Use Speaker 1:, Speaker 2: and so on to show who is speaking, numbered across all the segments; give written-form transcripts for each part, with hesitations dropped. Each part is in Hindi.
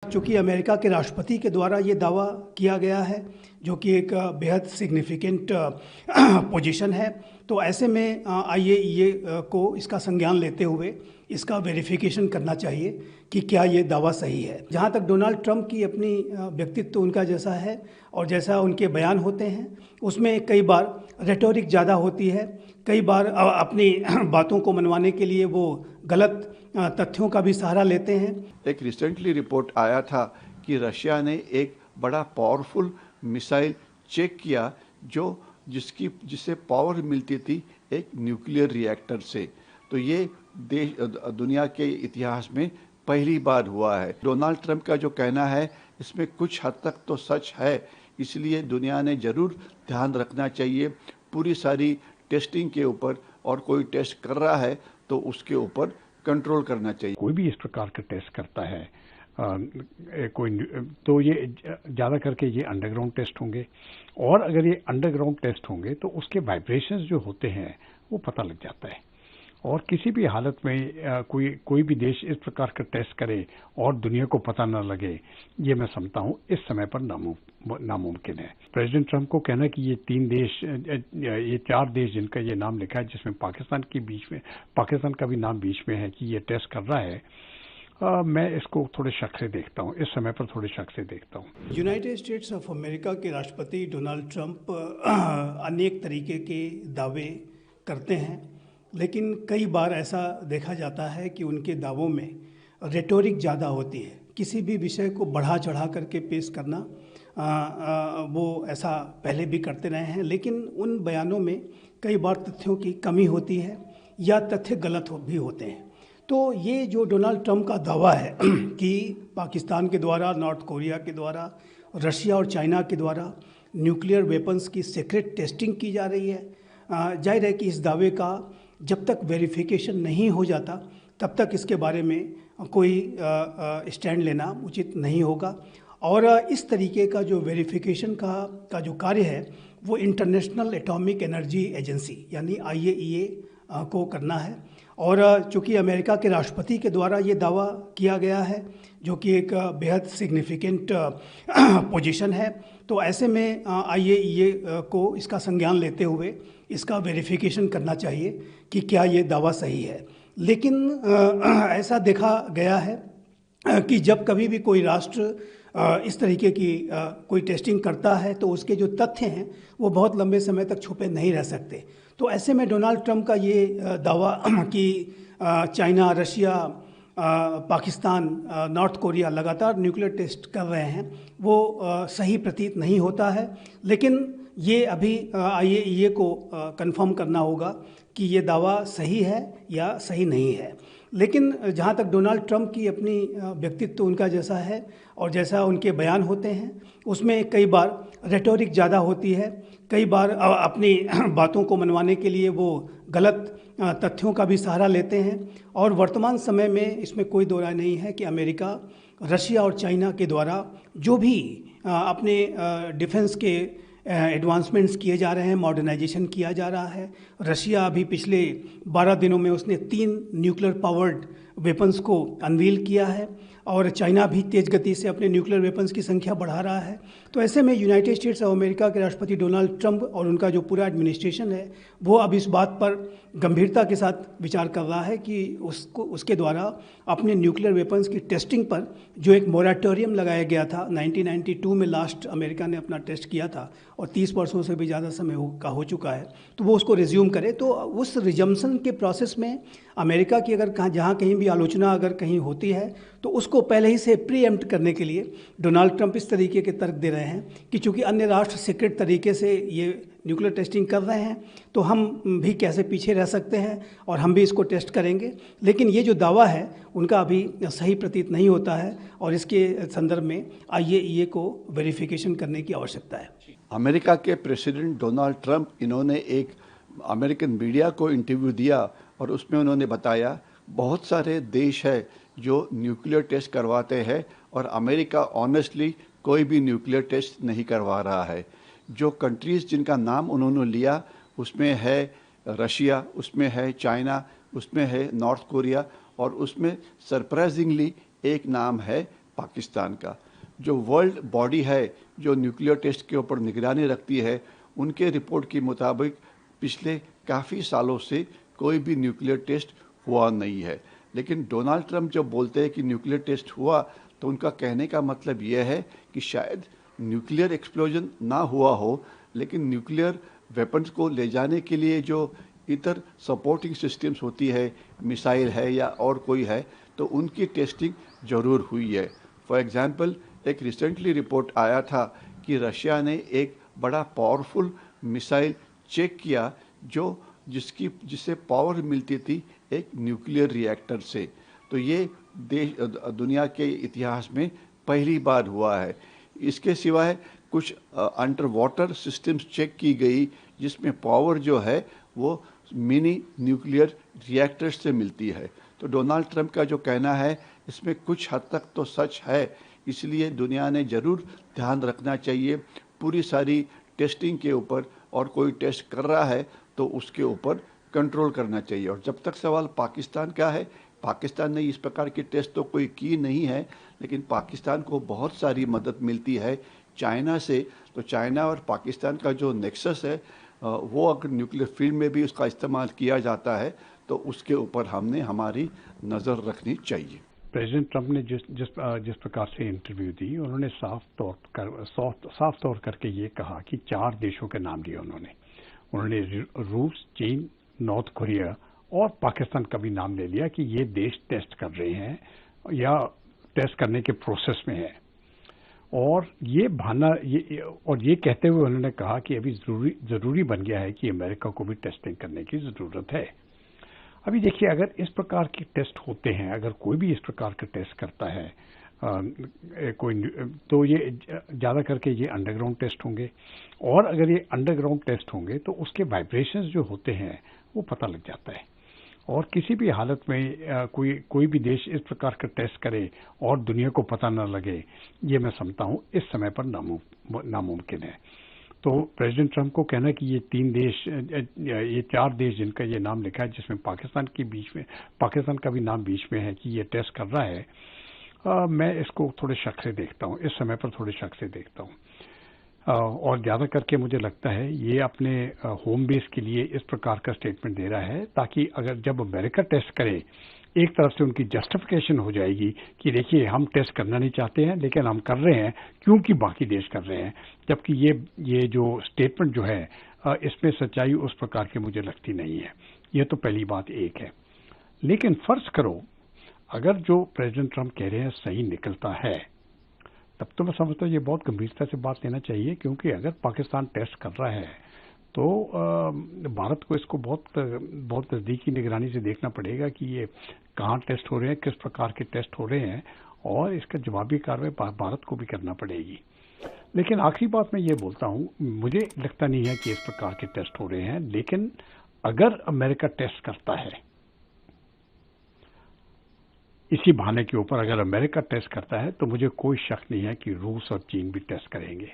Speaker 1: चूँकि अमेरिका के राष्ट्रपति के द्वारा ये दावा किया गया है, जो कि एक बेहद सिग्निफिकेंट पोजीशन है, तो ऐसे में आईएईए को इसका संज्ञान लेते हुए इसका वेरिफिकेशन करना चाहिए कि क्या ये दावा सही है। जहाँ तक डोनाल्ड ट्रंप की अपनी व्यक्तित्व उनका जैसा है और जैसा उनके बयान होते हैं, उसमें कई बार रेटोरिक ज़्यादा होती है, कई बार अपनी बातों को मनवाने के लिए वो गलत तथ्यों का भी सहारा लेते हैं।
Speaker 2: एक रिसेंटली रिपोर्ट आया था कि रशिया ने एक बड़ा पावरफुल मिसाइल चेक किया जिससे पावर मिलती थी एक न्यूक्लियर रिएक्टर से। तो ये दुनिया के इतिहास में पहली बार हुआ है। डोनाल्ड ट्रंप का जो कहना है इसमें कुछ हद तक तो सच है, इसलिए दुनिया ने ज़रूर ध्यान रखना चाहिए पूरी सारी टेस्टिंग के ऊपर, और कोई टेस्ट कर रहा है तो उसके ऊपर कंट्रोल करना चाहिए।
Speaker 3: कोई भी इस प्रकार का टेस्ट करता है तो ये ज़्यादा करके ये अंडरग्राउंड टेस्ट होंगे, और अगर ये अंडरग्राउंड टेस्ट होंगे तो उसके वाइब्रेशंस जो होते हैं वो पता लग जाता है। और किसी भी हालत में कोई भी देश इस प्रकार का टेस्ट करे और दुनिया को पता न लगे, ये मैं समझता हूँ इस समय पर नामुमकिन है। प्रेसिडेंट ट्रंप को कहना कि ये 4 देश जिनका ये नाम लिखा है, जिसमें पाकिस्तान का भी नाम बीच में है, कि ये टेस्ट कर रहा है, मैं इसको थोड़े शक से देखता हूँ, इस समय पर थोड़े शक से देखता हूँ।
Speaker 1: यूनाइटेड स्टेट्स ऑफ अमेरिका के राष्ट्रपति डोनाल्ड ट्रंप अनेक तरीके के दावे करते हैं, लेकिन कई बार ऐसा देखा जाता है कि उनके दावों में रेटोरिक ज़्यादा होती है। किसी भी विषय को बढ़ा चढ़ा करके पेश करना, वो ऐसा पहले भी करते रहे हैं, लेकिन उन बयानों में कई बार तथ्यों की कमी होती है या तथ्य गलत भी होते हैं। तो ये जो डोनाल्ड ट्रंप का दावा है कि पाकिस्तान के द्वारा, नॉर्थ कोरिया के द्वारा, रशिया और चाइना के द्वारा न्यूक्लियर वेपन्स की सीक्रेट टेस्टिंग की जा रही है, जाहिर है कि इस दावे का जब तक वेरिफिकेशन नहीं हो जाता तब तक इसके बारे में कोई स्टैंड लेना उचित नहीं होगा। और इस तरीके का जो वेरिफिकेशन का जो कार्य है वो इंटरनेशनल एटॉमिक एनर्जी एजेंसी यानी आईएईए को करना है। और चूँकि अमेरिका के राष्ट्रपति के द्वारा ये दावा किया गया है, जो कि एक बेहद सिग्निफिकेंट पोजीशन है, तो ऐसे में आईएईए को इसका संज्ञान लेते हुए इसका वेरिफिकेशन करना चाहिए कि क्या ये दावा सही है। लेकिन ऐसा देखा गया है कि जब कभी भी कोई राष्ट्र इस तरीके की कोई टेस्टिंग करता है तो उसके जो तथ्य हैं वो बहुत लंबे समय तक छुपे नहीं रह सकते। तो ऐसे में डोनाल्ड ट्रंप का ये दावा कि China, Russia, Pakistan, north Korea लगातार न्यूक्लियर टेस्ट कर रहे हैं, वो सही प्रतीत नहीं होता है। लेकिन ये अभी आईएईए को कंफर्म करना होगा कि ये दावा सही है या सही नहीं है। लेकिन जहाँ तक डोनाल्ड ट्रंप की अपनी व्यक्तित्व उनका जैसा है और जैसा उनके बयान होते हैं, उसमें कई बार रेटोरिक ज़्यादा होती है, कई बार अपनी बातों को मनवाने के लिए वो गलत तथ्यों का भी सहारा लेते हैं। और वर्तमान समय में इसमें कोई दो राय नहीं है कि अमेरिका, रशिया और चाइना के द्वारा जो भी अपने डिफेंस के एडवांसमेंट्स किए जा रहे हैं, मॉडर्नाइजेशन किया जा रहा है। रशिया अभी पिछले 12 दिनों में उसने 3 न्यूक्लियर पावर्ड वेपन्स को अनवील किया है, और चाइना भी तेज़ गति से अपने न्यूक्लियर वेपन्स की संख्या बढ़ा रहा है। तो ऐसे में यूनाइटेड स्टेट्स ऑफ अमेरिका के राष्ट्रपति डोनाल्ड ट्रंप और उनका जो पूरा एडमिनिस्ट्रेशन है वो अब इस बात पर गंभीरता के साथ विचार कर रहा है कि उसके द्वारा अपने न्यूक्लियर वेपन्स की टेस्टिंग पर जो एक मोरेटोरियम लगाया गया था, 1992 में लास्ट अमेरिका ने अपना टेस्ट किया था और 30 वर्षों से भी ज़्यादा समय हो चुका है, तो वो उसको रिज्यूम करे। तो उस रिजम्पशन के प्रोसेस में अमेरिका की अगर जहाँ कहीं भी आलोचना अगर कहीं होती है तो उसको पहले ही से प्रीएम्प्ट करने के लिए डोनाल्ड ट्रंप इस तरीके के तर्क दे रहे हैं कि चूंकि अन्य राष्ट्र सीक्रेट तरीके से ये न्यूक्लियर टेस्टिंग कर रहे हैं तो हम भी कैसे पीछे रह सकते हैं और हम भी इसको टेस्ट करेंगे। लेकिन ये जो दावा है उनका अभी सही प्रतीत नहीं होता है और इसके संदर्भ में आईएईए को वेरिफिकेशन करने की आवश्यकता है।
Speaker 2: अमेरिका के प्रेसिडेंट डोनाल्ड ट्रंप, इन्होंने एक अमेरिकन मीडिया को इंटरव्यू दिया और उसमें उन्होंने बताया बहुत सारे देश है जो न्यूक्लियर टेस्ट करवाते हैं और अमेरिका ऑनेस्टली कोई भी न्यूक्लियर टेस्ट नहीं करवा रहा है। जो कंट्रीज़ जिनका नाम उन्होंने लिया उसमें है रशिया, उसमें है चाइना, उसमें है नॉर्थ कोरिया और उसमें सरप्राइजिंगली एक नाम है पाकिस्तान का। जो वर्ल्ड बॉडी है जो न्यूक्लियर टेस्ट के ऊपर निगरानी रखती है, उनके रिपोर्ट के मुताबिक पिछले काफ़ी सालों से कोई भी न्यूक्लियर टेस्ट हुआ नहीं है। लेकिन डोनाल्ड ट्रंप जब बोलते हैं कि न्यूक्लियर टेस्ट हुआ, तो उनका कहने का मतलब यह है कि शायद न्यूक्लियर एक्सप्लोजन ना हुआ हो, लेकिन न्यूक्लियर वेपन्स को ले जाने के लिए जो इतर सपोर्टिंग सिस्टम्स होती है, मिसाइल है या और कोई है, तो उनकी टेस्टिंग ज़रूर हुई है। फॉर एग्जांपल, एक रिसेंटली रिपोर्ट आया था कि रशिया ने एक बड़ा पावरफुल मिसाइल चेक किया जिससे पावर मिलती थी एक न्यूक्लियर रिएक्टर से। तो ये दुनिया के इतिहास में पहली बार हुआ है। इसके सिवाय कुछ अंडर वाटर सिस्टम्स चेक की गई जिसमें पावर जो है वो मिनी न्यूक्लियर रिएक्टर्स से मिलती है। तो डोनाल्ड ट्रंप का जो कहना है इसमें कुछ हद तक तो सच है, इसलिए दुनिया ने ज़रूर ध्यान रखना चाहिए पूरी सारी टेस्टिंग के ऊपर, और कोई टेस्ट कर रहा है तो उसके ऊपर कंट्रोल करना चाहिए। और जब तक सवाल पाकिस्तान का है, पाकिस्तान ने इस प्रकार की टेस्ट तो कोई की नहीं है, लेकिन पाकिस्तान को बहुत सारी मदद मिलती है चाइना से। तो चाइना और पाकिस्तान का जो नेक्सस है वो अगर न्यूक्लियर फील्ड में भी उसका इस्तेमाल किया जाता है तो उसके ऊपर हमने हमारी नज़र रखनी चाहिए।
Speaker 3: प्रेसिडेंट ट्रंप ने जिस प्रकार से इंटरव्यू दी, उन्होंने साफ तौर करके ये कहा कि 4 देशों के नाम लिए उन्होंने रूस, चीन, नॉर्थ कोरिया और पाकिस्तान का भी नाम ले लिया कि ये देश टेस्ट कर रहे हैं या टेस्ट करने के प्रोसेस में है। और ये कहते हुए उन्होंने कहा कि अभी जरूरी बन गया है कि अमेरिका को भी टेस्टिंग करने की जरूरत है। अभी देखिए, अगर इस प्रकार के टेस्ट होते हैं, अगर कोई भी इस प्रकार का टेस्ट करता है तो ये ज़्यादा करके ये अंडरग्राउंड टेस्ट होंगे, और अगर ये अंडरग्राउंड टेस्ट होंगे तो उसके वाइब्रेशंस जो होते हैं वो पता लग जाता है। और किसी भी हालत में कोई भी देश इस प्रकार का टेस्ट करे और दुनिया को पता न लगे, ये मैं समझता हूँ इस समय पर नामुमकिन है। तो प्रेसिडेंट ट्रंप को कहना कि ये 4 देश जिनका ये नाम लिखा है, जिसमें पाकिस्तान का भी नाम बीच में है कि ये टेस्ट कर रहा है, मैं इसको थोड़े शक से देखता हूँ, इस समय पर थोड़े शक से देखता हूँ। और ज़्यादा करके मुझे लगता है ये अपने होम बेस के लिए इस प्रकार का स्टेटमेंट दे रहा है, ताकि अगर जब अमेरिका टेस्ट करे, एक तरफ से उनकी जस्टिफिकेशन हो जाएगी कि देखिए हम टेस्ट करना नहीं चाहते हैं लेकिन हम कर रहे हैं क्योंकि बाकी देश कर रहे हैं। जबकि ये जो स्टेटमेंट जो है इसमें सच्चाई उस प्रकार की मुझे लगती नहीं है। ये तो पहली बात एक है। लेकिन फर्ज करो अगर जो प्रेसिडेंट ट्रंप कह रहे हैं सही निकलता है, तब तो मैं समझता हूँ ये बहुत गंभीरता से बात लेना चाहिए, क्योंकि अगर पाकिस्तान टेस्ट कर रहा है तो भारत को इसको बहुत नज़दीकी निगरानी से देखना पड़ेगा कि ये कहाँ टेस्ट हो रहे हैं, किस प्रकार के टेस्ट हो रहे हैं, और इसका जवाबी कार्रवाई भारत को भी करना पड़ेगी। लेकिन आखिरी बात मैं ये बोलता हूँ, मुझे लगता नहीं है कि इस प्रकार के टेस्ट हो रहे हैं, लेकिन अगर अमेरिका टेस्ट करता है, इसी बहाने के ऊपर अगर अमेरिका टेस्ट करता है, तो मुझे कोई शक नहीं है कि रूस और चीन भी टेस्ट करेंगे।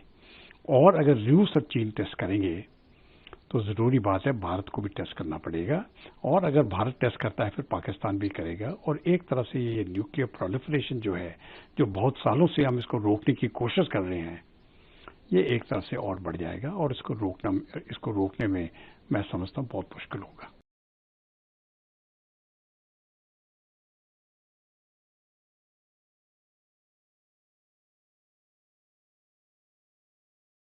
Speaker 3: और अगर रूस और चीन टेस्ट करेंगे तो ज़रूरी बात है भारत को भी टेस्ट करना पड़ेगा, और अगर भारत टेस्ट करता है फिर पाकिस्तान भी करेगा। और एक तरफ से ये न्यूक्लियर प्रोलिफरेशन जो है, जो बहुत सालों से हम इसको रोकने की कोशिश कर रहे हैं, ये एक तरफ से और बढ़ जाएगा, और इसको रोकने में मैं समझता हूँ बहुत मुश्किल होगा।